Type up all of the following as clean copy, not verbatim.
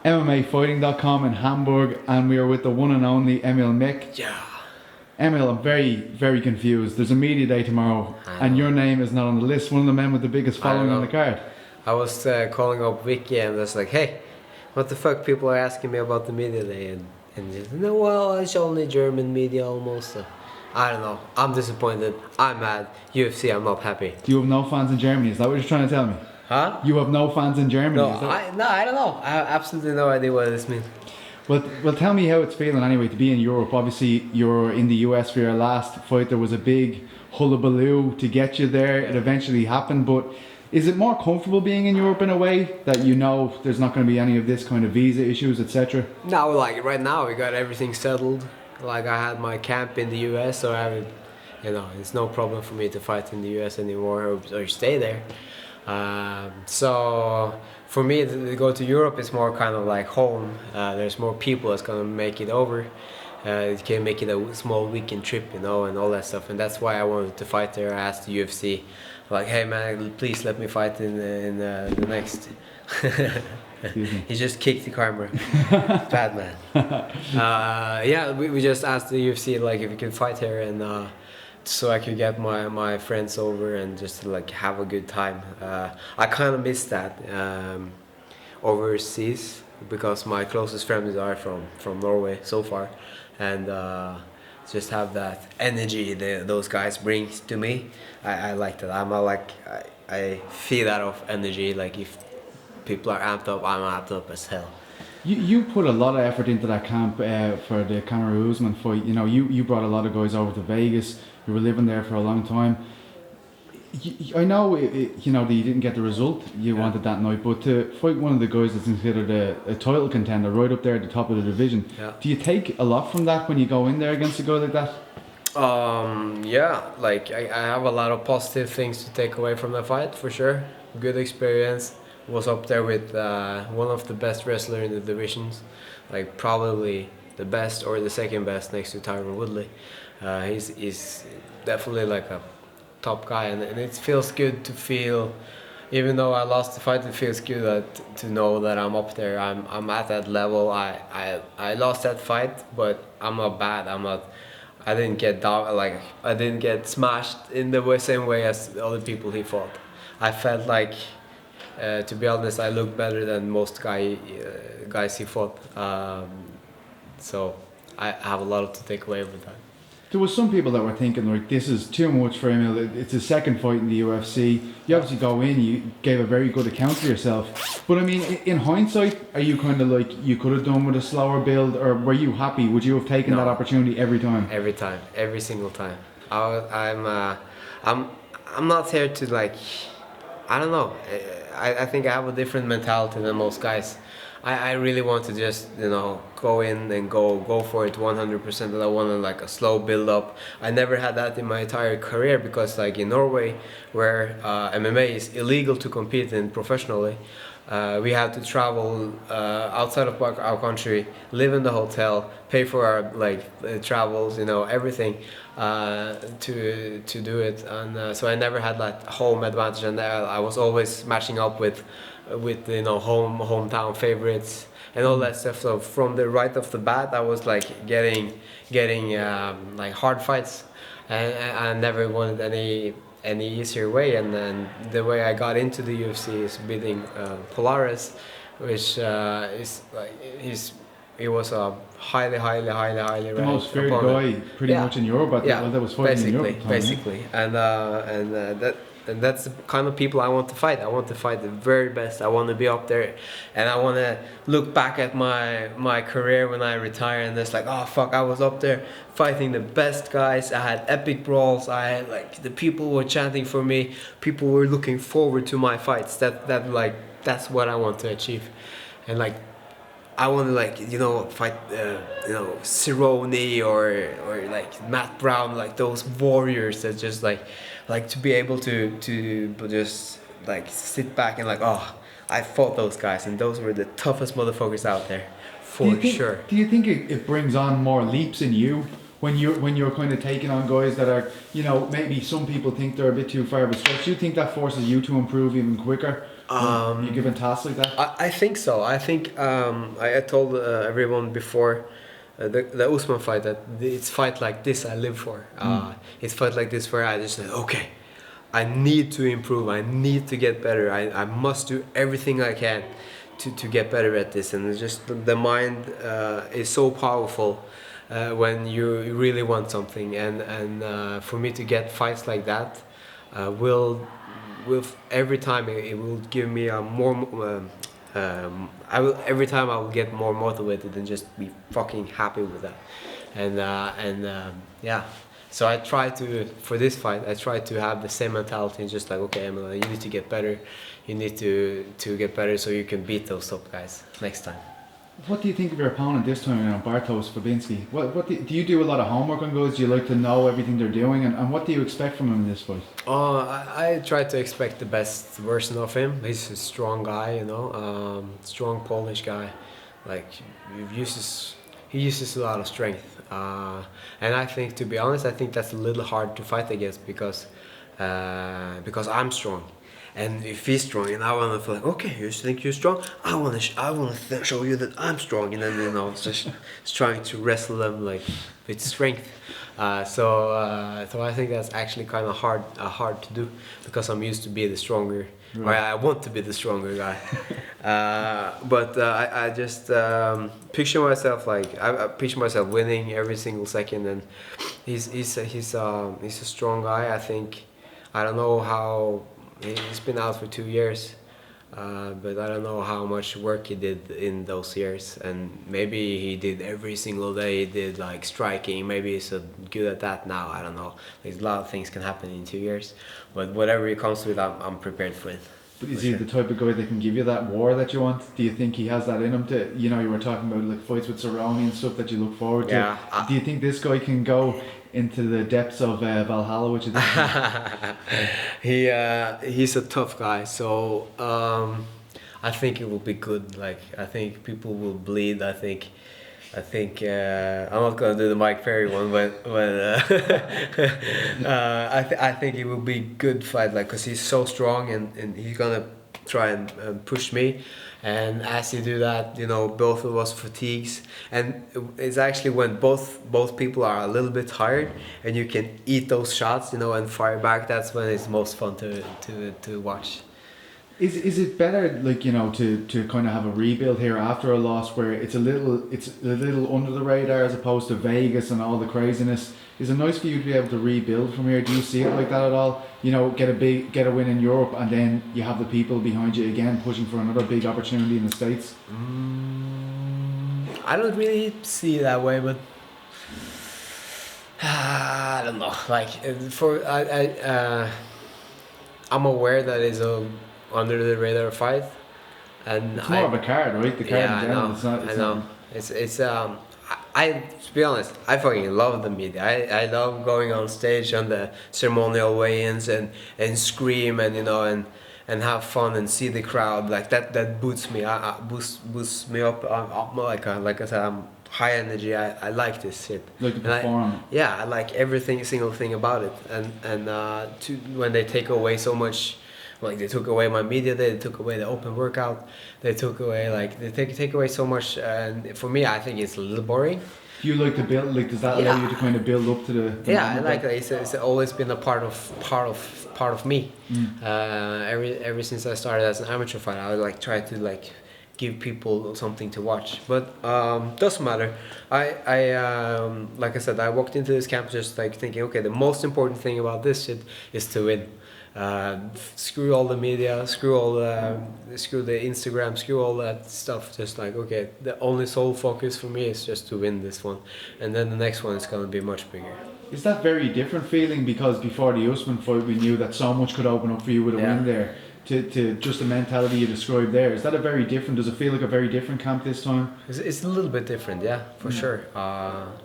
MMAfighting.com in Hamburg, and we are with the one and only Emil Meek. Yeah. Emil, I'm very, very confused. There's a media day tomorrow, and your name is not on the list. One of the men with the biggest following on the card. I was calling up Vicky and was like, hey, what the fuck? People are asking me about the media day, and just, no, well, it's only German media almost. I don't know. I'm disappointed. I'm mad. UFC, I'm not happy. Do you have no fans in Germany? Is that what you're trying to tell me? Huh? You have no fans in Germany? No, I don't know. I have absolutely no idea what this means. Well, tell me how it's feeling anyway to be in Europe. Obviously, you're in the US for your last fight. There was a big hullabaloo to get you there. It eventually happened, but is it more comfortable being in Europe in a way that you know there's not going to be any of this kind of visa issues, etc.? No, like right now we got everything settled. Like I had my camp in the US, so I haven't, it's no problem for me to fight in the US anymore or stay there. So for me to go to Europe is more kind of like home. There's more people that's gonna make it over. You can make it a small weekend trip, and all that stuff. And that's why I wanted to fight there. I asked the UFC, like, hey man, please let me fight in the next. He just kicked the camera. Bad man. Yeah, we just asked the UFC like if we could fight here, and so I could get my friends over and just like have a good time. I kind of miss that overseas because my closest friends are from Norway so far, and just have that energy those guys bring to me. I like that. I feed that off energy. Like if people are amped up, I'm amped up as hell. You put a lot of effort into that camp for the Kamaru Usman fight. You brought a lot of guys over to Vegas. You were living there for a long time. I know that you didn't get the result you wanted that night, but to fight one of the guys that's considered a title contender right up there at the top of the division, do you take a lot from that when you go in there against a guy like that? Yeah, like I have a lot of positive things to take away from the fight for sure. Good experience. Was up there with one of the best wrestlers in the divisions, like probably the best or the second best next to Tyron Woodley. He's definitely like a top guy, and it feels good to feel, even though I lost the fight, it feels good to know that I'm up there. I'm at that level. I lost that fight, but I'm not bad. I didn't get down, like I didn't get smashed in the same way as the other people he fought. I felt like. To be honest, I look better than most guys he fought. So I have a lot to take away with that. There was some people that were thinking like this is too much for him. It's his second fight in the UFC. You obviously go in, you gave a very good account of yourself. But I mean, in hindsight, are you kind of like you could have done with a slower build, or were you happy? Would you have taken that opportunity every time? Every time, every single time. I'm not here to like. I don't know. I think I have a different mentality than most guys. I really want to just go in and go for it 100%. And I want to like a slow build up. I never had that in my entire career because like in Norway, where MMA is illegal to compete in professionally, we had to travel outside of our country, live in the hotel, pay for our travels, everything to do it, and so I never had that home advantage, and I was always matching up with hometown favorites and all that stuff. So from the right off the bat, I was like getting like hard fights, and I never wanted any easier way, and then the way I got into the UFC is beating Polaris, which is like he was a highly ranked the most feared opponent. guy pretty much in Europe that was fighting in Europe. Basically, and that's the kind of people I want to fight. I want to fight the very best. I want to be up there, and I want to look back at my career when I retire, and it's like, oh fuck, I was up there fighting the best guys. I had epic brawls. I had like the people were chanting for me. People were looking forward to my fights. That's what I want to achieve, and like. I want to fight Cerrone or like Matt Brown, like those warriors that just like to be able to just like sit back and like, oh, I fought those guys and those were the toughest motherfuckers out there for sure. Do you think it brings on more leaps in you when you're kind of taking on guys that are, maybe some people think they're a bit too far of a stretch? Do you think that forces you to improve even quicker You giving tasks like that? I think so. I think I told everyone before the Usman fight that it's fight like this I live for. It's fight like this where I just said, okay, I need to improve. I need to get better. I must do everything I can to get better at this. And it's just the mind is so powerful when you really want something. And for me to get fights like that will every time it will give me a more every time I will get more motivated and just be fucking happy with that. Yeah, so I try to, for this fight, I try to have the same mentality, just like, okay, Emil, you need to get better, you need to get better so you can beat those top guys next time. What do you think of your opponent this time around, Bartosz Fabinski? What do you do a lot of homework on guys? Do you like to know everything they're doing? And what do you expect from him in this fight? I try to expect the best version of him. He's a strong guy, you know, strong Polish guy. Like, he uses a lot of strength. And I think, to be honest, I think that's a little hard to fight against because I'm strong. And if he's strong, and I want to feel like, okay, you think you're strong? I want to show you that I'm strong. And then, you know, it's trying to wrestle them like with strength. So I think that's actually kind of hard to do because I'm used to be the stronger. Right. Or I want to be the stronger guy. But I just picture myself like I picture myself winning every single second, and he's a strong guy. I think I don't know how. He's been out for 2 years, but I don't know how much work he did in those years. And maybe he did every single day. He did like striking. Maybe he's so good at that now. I don't know. There's a lot of things can happen in 2 years. But whatever he comes with, I'm prepared for it. But is he the type of guy that can give you that war that you want? Do you think he has that in him to, you know, you were talking about like fights with Cerrone and stuff that you look forward to. Yeah. Do you think this guy can go into the depths of Valhalla, which is he's a tough guy, so I think it will be good. Like, I think people will bleed. I think I'm not gonna do the Mike Perry one, but I think it will be good fight, like, cause he's so strong and he's gonna try and push me. And as you do that, you know, both of us fatigues, and it's actually when both people are a little bit tired, and you can eat those shots, you know, and fire back. That's when it's most fun to watch. Is it better, like, you know, to kind of have a rebuild here after a loss where it's a little under the radar as opposed to Vegas and all the craziness? Is it nice for you to be able to rebuild from here? Do you see it like that at all? You know, get a win in Europe, and then you have the people behind you again pushing for another big opportunity in the States. I don't really see it that way, but I don't know. Like, I'm aware that it's a under the radar fight, and it's more of a card, right? The card, yeah, in general. I know. To be honest, I fucking love the media. I love going on stage on the ceremonial weigh-ins and scream and, you know, and have fun and see the crowd. Like that boosts me. Boosts me up. I'm like I said, I'm high energy. I like this shit. Like to perform. I like everything, single thing about it. And when they take away so much. Like, they took away my media day, they took away the open workout, they took away, like, they take away so much, and for me, I think it's a little boring. Do you like to build, like, does that allow you to kind of build up to the I like that. It's always been a part of me. Ever since I started as an amateur fighter, I would like try to like give people something to watch, but doesn't matter. I like I said, I walked into this camp just like thinking, okay, the most important thing about this shit is to win. Screw all the media, screw the Instagram, screw all that stuff. Just like, okay, the only sole focus for me is just to win this one, and then the next one is gonna be much bigger. Is that very different feeling, because before the Usman fight we knew that so much could open up for you with a win there, to just the mentality you described there? Is that a very different, does it feel like a very different camp this time? It's a little bit different, yeah, for sure.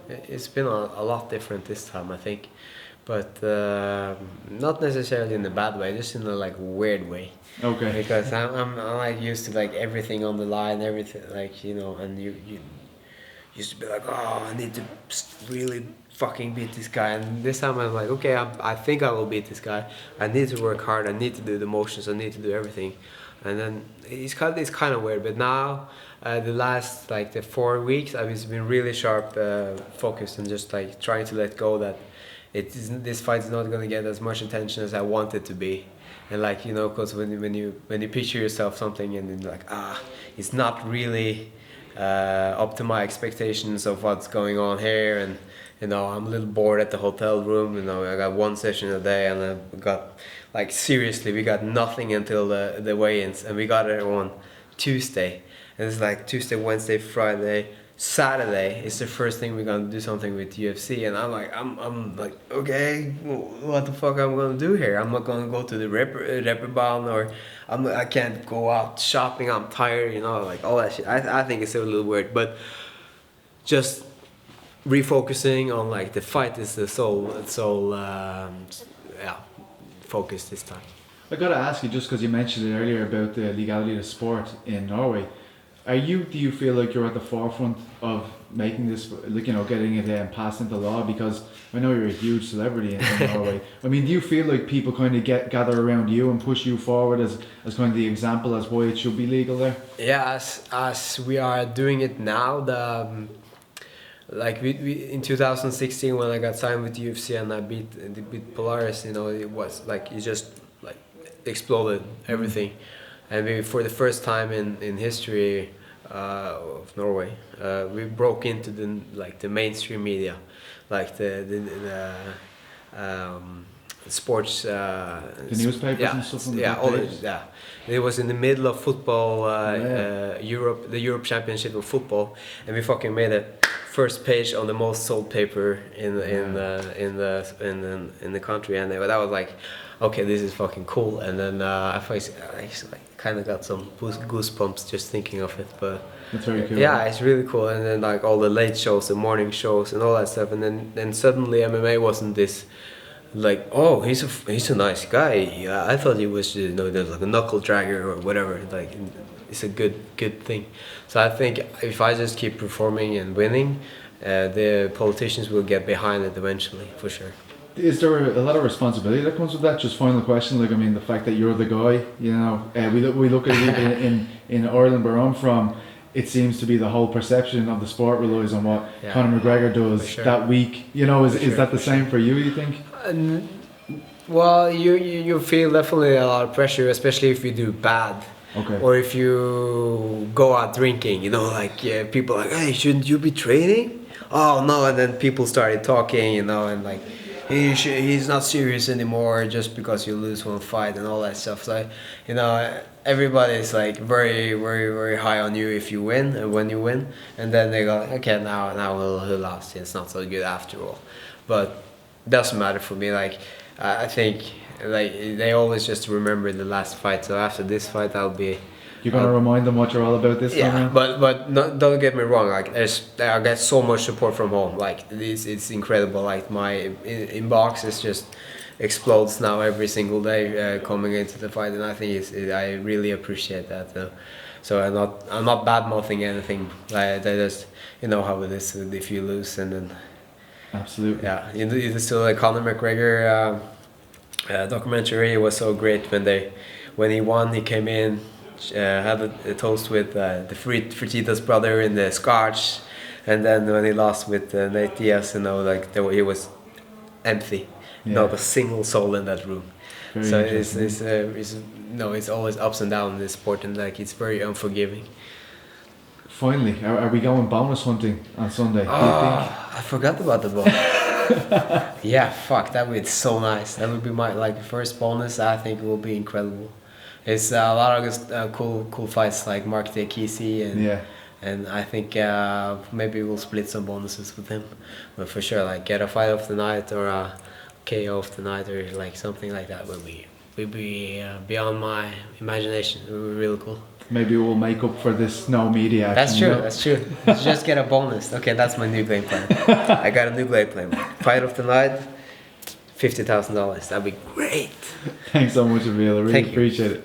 It's been a lot different this time, I think. But not necessarily in a bad way, just in a like weird way. Okay. Because I'm like used to like everything on the line, everything, like, you know, and you used to be like, oh, I need to really fucking beat this guy, and this time I'm like, okay, I think I will beat this guy. I need to work hard, I need to do the motions, I need to do everything, and then it's kind of weird. But now, the last like the 4 weeks, I've been really sharp, focused, and just like trying to let go that this fight is not gonna get as much attention as I want it to be. And like, you know, because when you picture yourself something and then like, it's not really up to my expectations of what's going on here, and you know, I'm a little bored at the hotel room. You know, I got 1 session a day, and I got, like, seriously, we got nothing until the weigh-ins, and we got it on Tuesday, and it's like Tuesday, Wednesday, Friday, Saturday is the first thing we're gonna do something with UFC, and I'm like, okay, what the fuck I'm gonna do here? I'm not gonna go to the Reeperbahn, or I can't go out shopping. I'm tired, you know, like all that shit. I think it's a little weird, but just refocusing on like the fight is the sole focus this time. I gotta ask you, just because you mentioned it earlier about the legality of the sport in Norway. Do you feel like you're at the forefront of making this, like, you know, getting it passed into law? Because I know you're a huge celebrity in Norway. I mean, do you feel like people kind of gather around you and push you forward as kind of the example as why it should be legal there? Yeah, as we are doing it now, like we in 2016 when I got signed with UFC and I beat Polaris, you know, it was like it just like exploded everything. And for the first time in history of Norway, we broke into the mainstream media, like the sports. The newspapers and stuff. It was in the middle of football, the Europe Championship of football, and we fucking made a first page on the most sold paper in the country, and that was like, okay, this is fucking cool. And then I kind of got some goosebumps just thinking of it. But that's very cool. Yeah, it's really cool. And then like all the late shows, the morning shows, and all that stuff. And then suddenly MMA wasn't this like, oh, he's a nice guy. Yeah, I thought he was, you know, there's like a knuckle dragger or whatever. Like, it's a good thing. So I think if I just keep performing and winning, the politicians will get behind it eventually, for sure. Is there a lot of responsibility that comes with that? Just final question, like, I mean, the fact that you're the guy, you know, we look at it in Ireland where I'm from, it seems to be the whole perception of the sport relies on what Conor McGregor does that week. You know, is that the same for you think? Well, you feel definitely a lot of pressure, especially if you do bad. Okay. Or if you go out drinking, you know, like people are like, hey, shouldn't you be training? Oh no, and then people started talking, you know, and like, he's not serious anymore just because you lose one fight and all that stuff. So, you know, everybody's like very, very, very high on you if you win and when you win, and then they go, okay, now he lost. It's not so good after all. But it doesn't matter for me. Like, I think like they always just remember the last fight. So after this fight, You're gonna remind them what you're all about this time around? but don't get me wrong. Like, I get so much support from home. Like, it's incredible. Like, my inbox is just explodes now every single day coming into the fight, and I think I really appreciate that. So I'm not bad mouthing anything. Like, they just, you know how it is if you lose, and then absolutely. Yeah, it's still like Conor McGregor documentary. It was so great when he won. He came in. Had a toast with the Fertitta's brother in the Scotch, and then when he lost with Nate Diaz, you know, like he was empty, not a single soul in that room. Very so it's always ups and downs in this sport, and like it's very unforgiving. Finally, are we going bonus hunting on Sunday? Do you think? I forgot about the bonus. Yeah, fuck, that would be so nice. That would be my first bonus. I think it will be incredible. It's a lot of cool fights like Mark Dekisi and I think maybe we'll split some bonuses with him, but for sure like get a fight of the night or a KO of the night or like something like that would be beyond my imagination. It would be really cool. Maybe we'll make up for this no media action. That's true. That's true. Just get a bonus. Okay, that's my new game plan. I got a new game plan. Fight of the night. $50,000. That'd be great. Thanks so much, Emil. I really appreciate it.